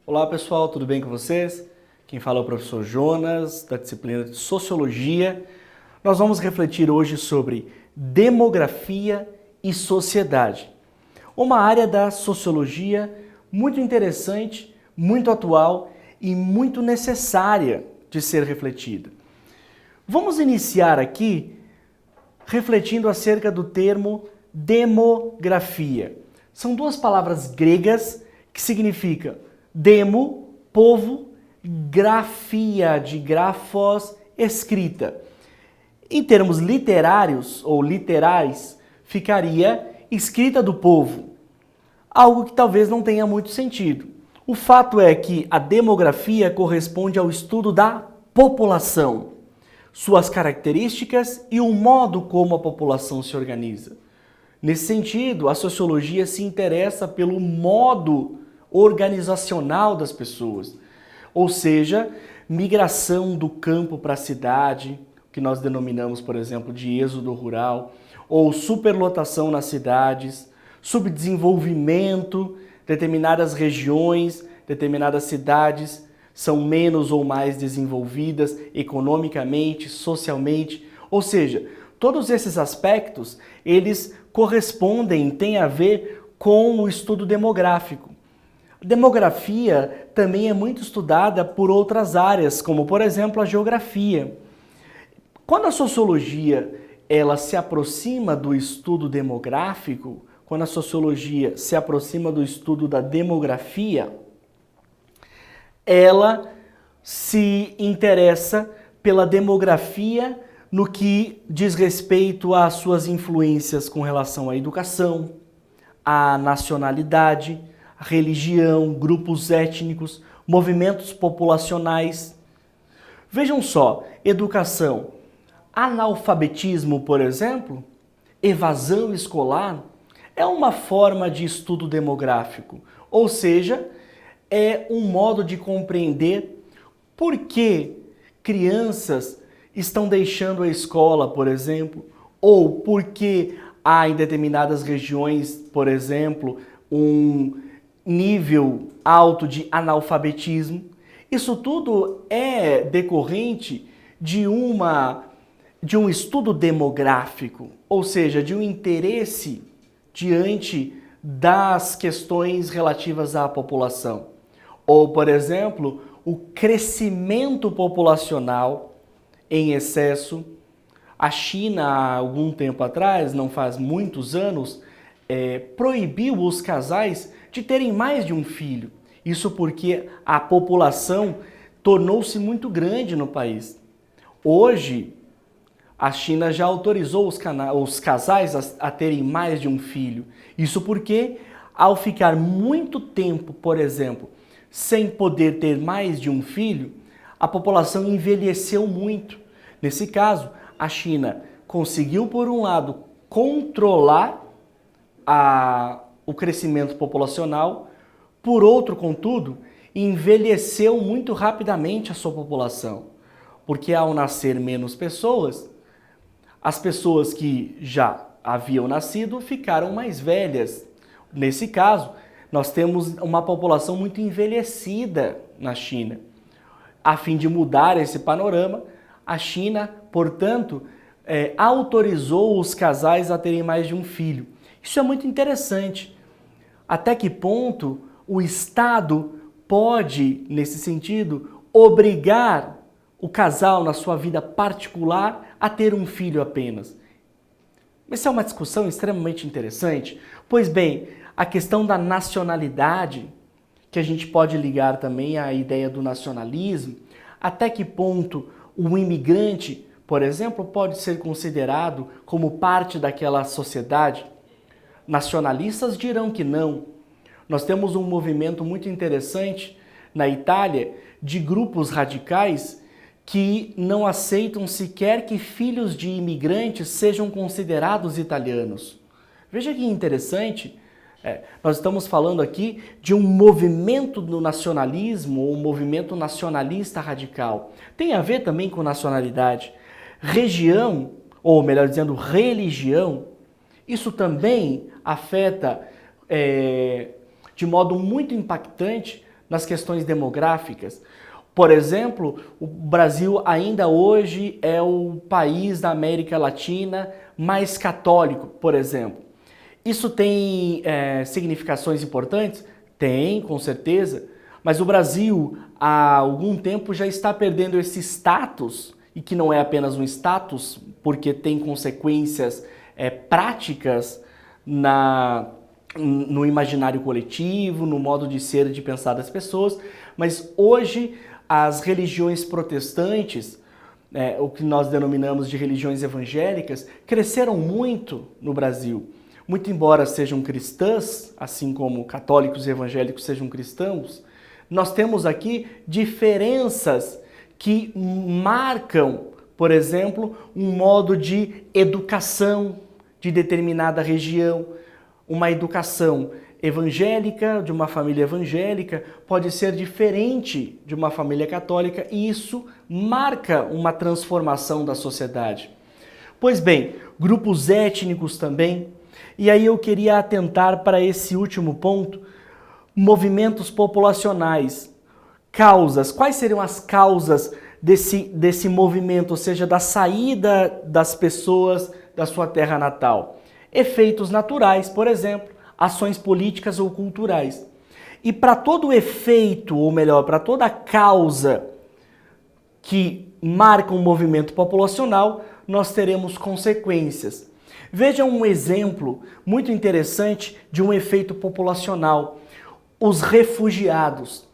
Olá pessoal, tudo bem com vocês? Quem fala é o professor Jonas, da disciplina de Sociologia. Nós vamos refletir hoje sobre demografia e sociedade. Uma área da sociologia muito interessante, muito atual e muito necessária de ser refletida. Vamos iniciar aqui refletindo acerca do termo demografia. São duas palavras gregas que significam demo, povo, grafia, de grafos, escrita. Em termos literários ou literais, ficaria escrita do povo, algo que talvez não tenha muito sentido. O fato é que a demografia corresponde ao estudo da população, suas características e o modo como a população se organiza. Nesse sentido, a sociologia se interessa pelo modo organizacional das pessoas, ou seja, migração do campo para a cidade, que nós denominamos, por exemplo, de êxodo rural, ou superlotação nas cidades, subdesenvolvimento, determinadas regiões, determinadas cidades são menos ou mais desenvolvidas economicamente, socialmente, ou seja, todos esses aspectos, eles correspondem, têm a ver com o estudo demográfico. A demografia também é muito estudada por outras áreas, como por exemplo a geografia. Quando a sociologia ela se aproxima do estudo demográfico, quando a sociologia se aproxima do estudo da demografia, ela se interessa pela demografia no que diz respeito às suas influências com relação à educação, à nacionalidade, à religião, grupos étnicos, movimentos populacionais. Vejam só, educação, analfabetismo, por exemplo, evasão escolar, é uma forma de estudo demográfico, ou seja, é um modo de compreender por que crianças estão deixando a escola, por exemplo, ou por que há em determinadas regiões, por exemplo, um nível alto de analfabetismo. Isso tudo é decorrente de um estudo demográfico, ou seja, de um interesse diante das questões relativas à população. Ou, por exemplo, o crescimento populacional em excesso. A China, há algum tempo atrás, não faz muitos anos, proibiu os casais de terem mais de um filho. Isso porque a população tornou-se muito grande no país. Hoje, a China já autorizou os casais a terem mais de um filho. Isso porque, ao ficar muito tempo, por exemplo, sem poder ter mais de um filho, a população envelheceu muito. Nesse caso, a China conseguiu, por um lado, controlar o crescimento populacional, por outro, contudo, envelheceu muito rapidamente a sua população, porque ao nascer menos pessoas, as pessoas que já haviam nascido ficaram mais velhas. Nesse caso, nós temos uma população muito envelhecida na China. A fim de mudar esse panorama, a China, portanto, autorizou os casais a terem mais de um filho. Isso é muito interessante. Até que ponto o Estado pode, nesse sentido, obrigar o casal na sua vida particular a ter um filho apenas? Essa é uma discussão extremamente interessante. Pois bem, a questão da nacionalidade, que a gente pode ligar também à ideia do nacionalismo, até que ponto o imigrante, por exemplo, pode ser considerado como parte daquela sociedade? Nacionalistas dirão que não. Nós temos um movimento muito interessante na Itália de grupos radicais que não aceitam sequer que filhos de imigrantes sejam considerados italianos. Veja que interessante, nós estamos falando aqui de um movimento do nacionalismo, ou um movimento nacionalista radical. Tem a ver também com nacionalidade. Região, ou melhor dizendo, religião, isso também afeta de modo muito impactante nas questões demográficas. Por exemplo, o Brasil ainda hoje é o país da América Latina mais católico, por exemplo. Isso tem significações importantes? Tem, com certeza. Mas o Brasil, há algum tempo, já está perdendo esse status, e que não é apenas um status, porque tem consequências práticas no imaginário coletivo, no modo de ser e de pensar das pessoas, mas hoje as religiões protestantes, o que nós denominamos de religiões evangélicas, cresceram muito no Brasil. Muito embora sejam cristãs, assim como católicos e evangélicos sejam cristãos, nós temos aqui diferenças que marcam, por exemplo, um modo de educação de determinada região. Uma educação evangélica, de uma família evangélica, pode ser diferente de uma família católica, e isso marca uma transformação da sociedade. Pois bem, grupos étnicos também, e aí eu queria atentar para esse último ponto, movimentos populacionais. Causas, quais seriam as causas desse movimento, ou seja, da saída das pessoas da sua terra natal? Efeitos naturais, por exemplo, ações políticas ou culturais. E para todo efeito, ou melhor, para toda causa que marca um movimento populacional, nós teremos consequências. Veja um exemplo muito interessante de um efeito populacional: os refugiados.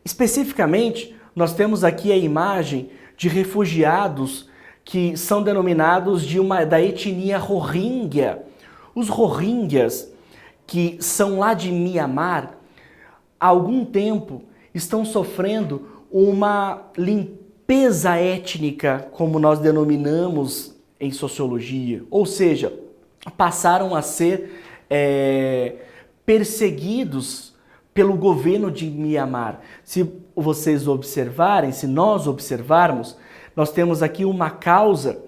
Especificamente, nós temos aqui a imagem de refugiados que são denominados da etnia Rohingya. Os Rohingyas, que são lá de Mianmar, há algum tempo estão sofrendo uma limpeza étnica, como nós denominamos em sociologia. Ou seja, passaram a ser perseguidos pelo governo de Mianmar. Se vocês observarem, se nós observarmos, nós temos aqui uma causa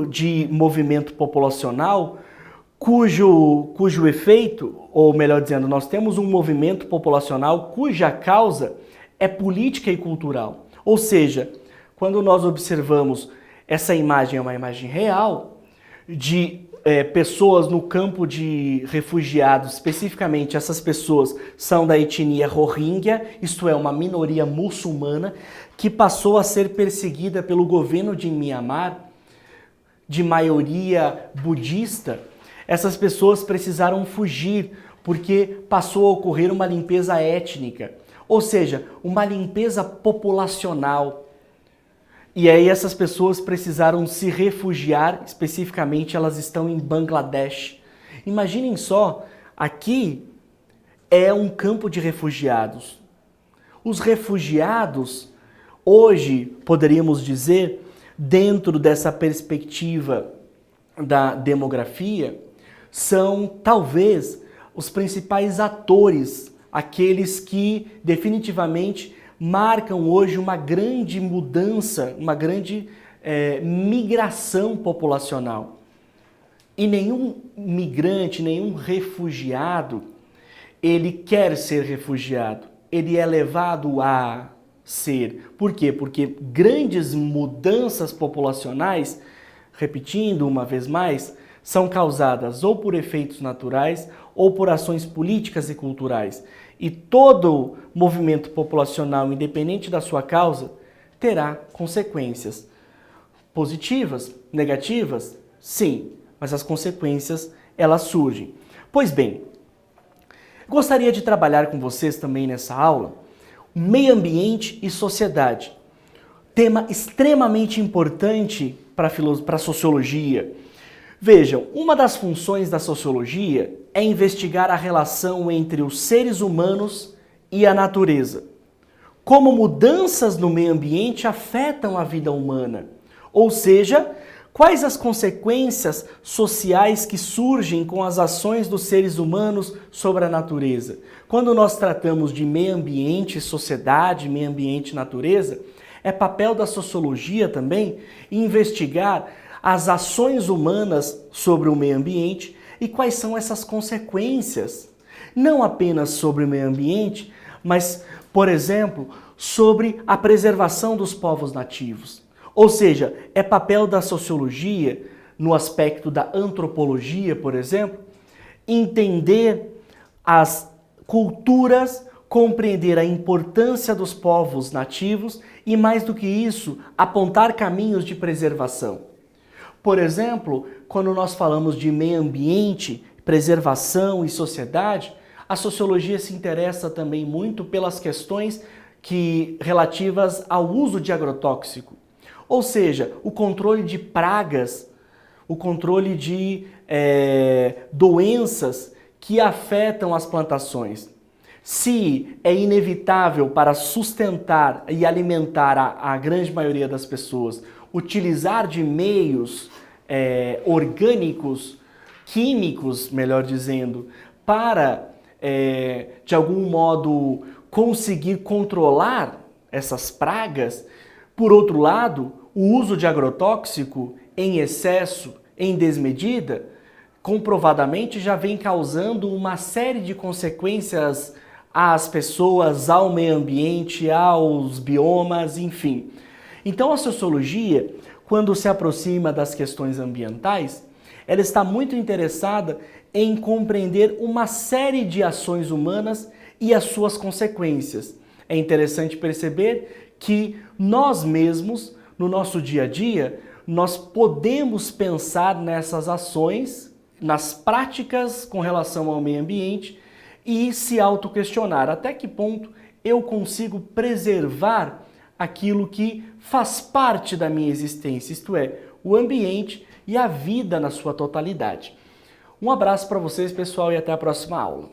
de movimento populacional, cujo efeito, ou melhor dizendo, nós temos um movimento populacional cuja causa é política e cultural. Ou seja, quando nós observamos essa imagem, é uma imagem real de pessoas no campo de refugiados, especificamente essas pessoas são da etnia Rohingya, isto é, uma minoria muçulmana que passou a ser perseguida pelo governo de Mianmar, de maioria budista. Essas pessoas precisaram fugir porque passou a ocorrer uma limpeza étnica, ou seja, uma limpeza populacional. E aí essas pessoas precisaram se refugiar, especificamente elas estão em Bangladesh. Imaginem só, aqui é um campo de refugiados. Os refugiados, hoje, poderíamos dizer, dentro dessa perspectiva da demografia, são talvez os principais atores, aqueles que definitivamente marcam hoje uma grande mudança, uma grande migração populacional. E nenhum migrante, nenhum refugiado, ele quer ser refugiado, ele é levado a ser. Por quê? Porque grandes mudanças populacionais, repetindo uma vez mais, são causadas ou por efeitos naturais ou por ações políticas e culturais. E todo movimento populacional, independente da sua causa, terá consequências positivas, negativas? Sim, mas as consequências, elas surgem. Pois bem, gostaria de trabalhar com vocês também nessa aula meio ambiente e sociedade. Tema extremamente importante para a sociologia. Vejam, uma das funções da sociologia é investigar a relação entre os seres humanos e a natureza. Como mudanças no meio ambiente afetam a vida humana. Ou seja, quais as consequências sociais que surgem com as ações dos seres humanos sobre a natureza. Quando nós tratamos de meio ambiente, sociedade, meio ambiente e natureza, é papel da sociologia também investigar as ações humanas sobre o meio ambiente e quais são essas consequências, não apenas sobre o meio ambiente, mas, por exemplo, sobre a preservação dos povos nativos. Ou seja, é papel da sociologia, no aspecto da antropologia, por exemplo, entender as culturas, compreender a importância dos povos nativos e, mais do que isso, apontar caminhos de preservação. Por exemplo, quando nós falamos de meio ambiente, preservação e sociedade, a sociologia se interessa também muito pelas questões relativas ao uso de agrotóxico. Ou seja, o controle de pragas, o controle de doenças que afetam as plantações. Se é inevitável para sustentar e alimentar a grande maioria das pessoas utilizar de meios orgânicos, químicos, melhor dizendo, para, de algum modo, conseguir controlar essas pragas, por outro lado, o uso de agrotóxico em excesso, em desmedida, comprovadamente já vem causando uma série de consequências às pessoas, ao meio ambiente, aos biomas, enfim. Então a sociologia, quando se aproxima das questões ambientais, ela está muito interessada em compreender uma série de ações humanas e as suas consequências. É interessante perceber que nós mesmos, no nosso dia a dia, nós podemos pensar nessas ações, nas práticas com relação ao meio ambiente e se autoquestionar até que ponto eu consigo preservar aquilo que faz parte da minha existência, isto é, o ambiente e a vida na sua totalidade. Um abraço para vocês, pessoal, e até a próxima aula.